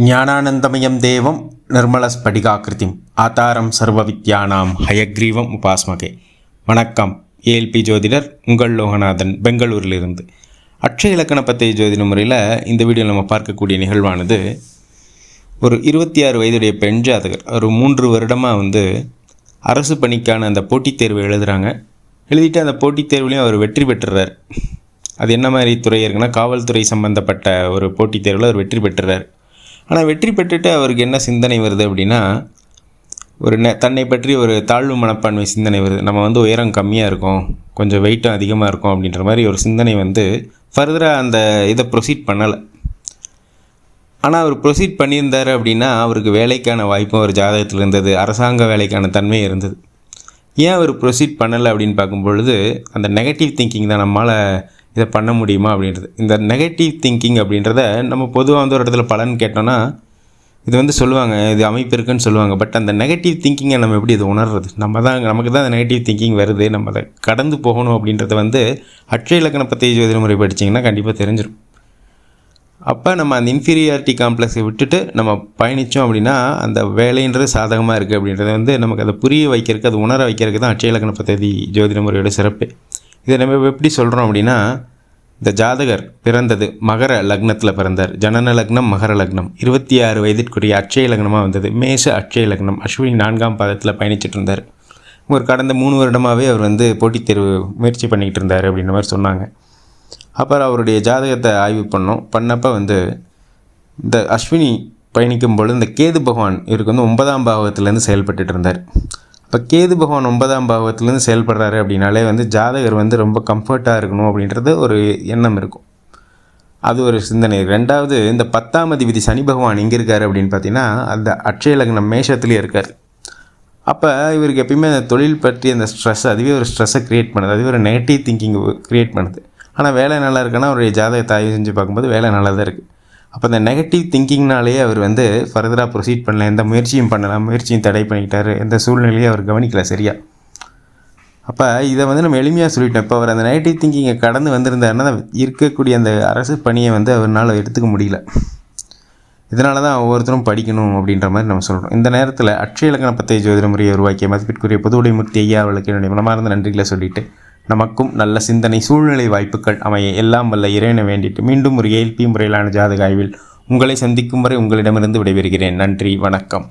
ஞானானந்தமயம் தேவம் நிர்மலஸ்படிகாக்கிருதிம் ஆதாரம் சர்வவித்யானாம் ஹயக்ரீவம் உபாஸ்மகே. வணக்கம். ஏஎல்பி ஜோதிடர் உங்கள் லோகநாதன், பெங்களூரிலிருந்து. அட்சய இலக்கண பத்திய ஜோதிட முறையில் இந்த வீடியோவில் நம்ம பார்க்கக்கூடிய நிகழ்வானது, ஒரு 26 வயதுடைய பெண் ஜாதகர் ஒரு 3 வருடமாக அரசு பணிக்கான அந்த போட்டித் தேர்வு எழுதுகிறாங்க. எழுதிட்டு அந்த போட்டித் தேர்வுலையும் அவர் வெற்றி பெற்றுறார். அது என்ன மாதிரி துறை இருக்குன்னா, காவல்துறை சம்பந்தப்பட்ட ஒரு போட்டித் தேர்வில் அவர் வெற்றி பெற்றுறார். ஆனால் வெற்றி பெற்றுட்டு அவருக்கு என்ன சிந்தனை வருது அப்படின்னா, தன்னை பற்றி ஒரு தாழ்வு மனப்பான்மை சிந்தனை வருது. நம்ம உயரம் கம்மியாக இருக்கும், கொஞ்சம் வெயிட்டும் அதிகமாக இருக்கும் அப்படின்ற மாதிரி ஒரு சிந்தனை ஃபர்தராக அந்த இதை ப்ரொசீட் பண்ணலை. ஆனால் அவர் ப்ரொசீட் பண்ணியிருந்தார் அப்படின்னா அவருக்கு வேலைக்கான வாய்ப்பும் ஒரு ஜாதகத்தில் இருந்தது, அரசாங்க வேலைக்கான தன்மை இருந்தது. ஏன் அவர் ப்ரொசீட் பண்ணலை அப்படின்னு பார்க்கும்பொழுது, அந்த நெகட்டிவ் திங்கிங் தான் நம்மளால் இதை பண்ண முடியுமா அப்படின்றது. இந்த நெகட்டிவ் திங்கிங் அப்படின்றத நம்ம பொதுவாக ஒரு இடத்துல பலன் கேட்டோன்னா இது சொல்லுவாங்க, இது அமைப்பு இருக்குன்னு சொல்லுவாங்க. பட் அந்த நெகட்டிவ் திங்கிங்கை நம்ம எப்படி இதை உணர்றது? நமக்கு தான் அந்த நெகட்டிவ் திங்கிங் வருது, நம்ம அதை கடந்து போகணும் அப்படின்றத அட்சய இலக்கண பத்திய ஜோதிட முறை படிச்சிங்கன்னா கண்டிப்பாக தெரிஞ்சிடும். அப்போ நம்ம அந்த இன்ஃபீரியாரிட்டி காம்ப்ளெக்ஸை விட்டுட்டு நம்ம பயணித்தோம் அப்படின்னா அந்த வேலைன்றது சாதகமாக இருக்குது அப்படின்றத நமக்கு அதை புரிய வைக்கிறதுக்கு, அது உணர வைக்கிறதுக்கு தான் அட்சய இலக்கண பத்தி ஜோதிட முறையோட சிறப்பு. இதை நம்ம எப்படி சொல்கிறோம் அப்படின்னா, இந்த ஜாதகர் பிறந்தது மகர லக்னத்தில் பிறந்தார். ஜனன லக்னம் மகர லக்னம், 26 வயதிற்குரிய அட்சய லக்னமாக வந்தது. மேஷ அட்சய லக்னம், அஸ்வினி 4ஆம் பாதத்தில் பயணிச்சுட்டு இருந்தார். ஒரு கடந்த 3 வருடமாகவே அவர் போட்டித் தேர்வு முயற்சி பண்ணிக்கிட்டு இருந்தார் அப்படின்ற மாதிரி சொன்னாங்க. அப்புறம் அவருடைய ஜாதகத்தை ஆய்வு பண்ணப்போ இந்த அஸ்வினி பயணிக்கும் பொழுது இந்த கேது பகவான் இவருக்கு 9ஆம் பாவத்திலேருந்து செயல்பட்டு இருந்தார். இப்போ கேது பகவான் 9ஆம் பாவத்திலேருந்து செயல்படுறாரு அப்படின்னாலே ஜாதகர் ரொம்ப கம்ஃபர்ட்டாக இருக்கணும் அப்படின்றது ஒரு எண்ணம் இருக்கும். அது ஒரு சிந்தனை. ரெண்டாவது, இந்த 10ஆம் அதிபதி சனி பகவான் எங்கே இருக்கார் அப்படின்னு பார்த்தீங்கன்னா, அந்த அட்சய லக்னம் மேஷத்துலேயே இருக்கார். அப்போ இவருக்கு எப்பயுமே அந்த தொழில் பற்றி அந்த ஸ்ட்ரெஸ், அதுவே ஒரு ஸ்ட்ரெஸ்ஸை க்ரியேட் பண்ணுது, அதுவே ஒரு நெகட்டிவ் திங்கிங் க்ரியேட் பண்ணுது. ஆனால் வேலை நல்லா இருக்குன்னா அவருடைய ஜாதகத்தை ஆய்வு செஞ்சு பார்க்கும்போது வேலை நல்லா தான் இருக்குது. அப்போ இந்த நெகட்டிவ் திங்கிங்னாலேயே அவர் ஃபர்தராக ப்ரொசீட் பண்ணல, எந்த முயற்சியும் பண்ணலாம், முயற்சியும் தடை பண்ணிக்கிட்டார், எந்த சூழ்நிலையும் அவர் கவனிக்கல சரியா. அப்போ இதை நம்ம எளிமையாக சொல்லிட்டோம். இப்போ அவர் அந்த நெகட்டிவ் திங்கிங்கை கடந்து வந்திருந்தாருன்னா இருக்கக்கூடிய அந்த அரசு பணியை அவரால் எடுத்துக்க முடியல. இதனால தான் ஒவ்வொருத்தரும் படிக்கணும் அப்படின்ற மாதிரி நம்ம சொல்கிறோம். இந்த நேரத்தில் அட்சய இலக்கண பத்திய ஜோதிட முறையை உருவாக்கிய மதிப்பிற்குரிய புதுவுடைமூர்த்தி ஐயா அவர்களுக்கு என்னுடைய மனமார்ந்த நன்றிகளை சொல்லிவிட்டு, நமக்கும் நல்ல சிந்தனை சூழ்நிலை வாய்ப்புகள் அமைய எல்லாம் வல்ல இறைவனை வேண்டிட்டு மீண்டும் ஒரு ஏஎல்பி முறையிலான ஜாதக ஆய்வில் உங்களை சந்திக்கும் வரை உங்களிடமிருந்து விடைபெறுகிறேன். நன்றி, வணக்கம்.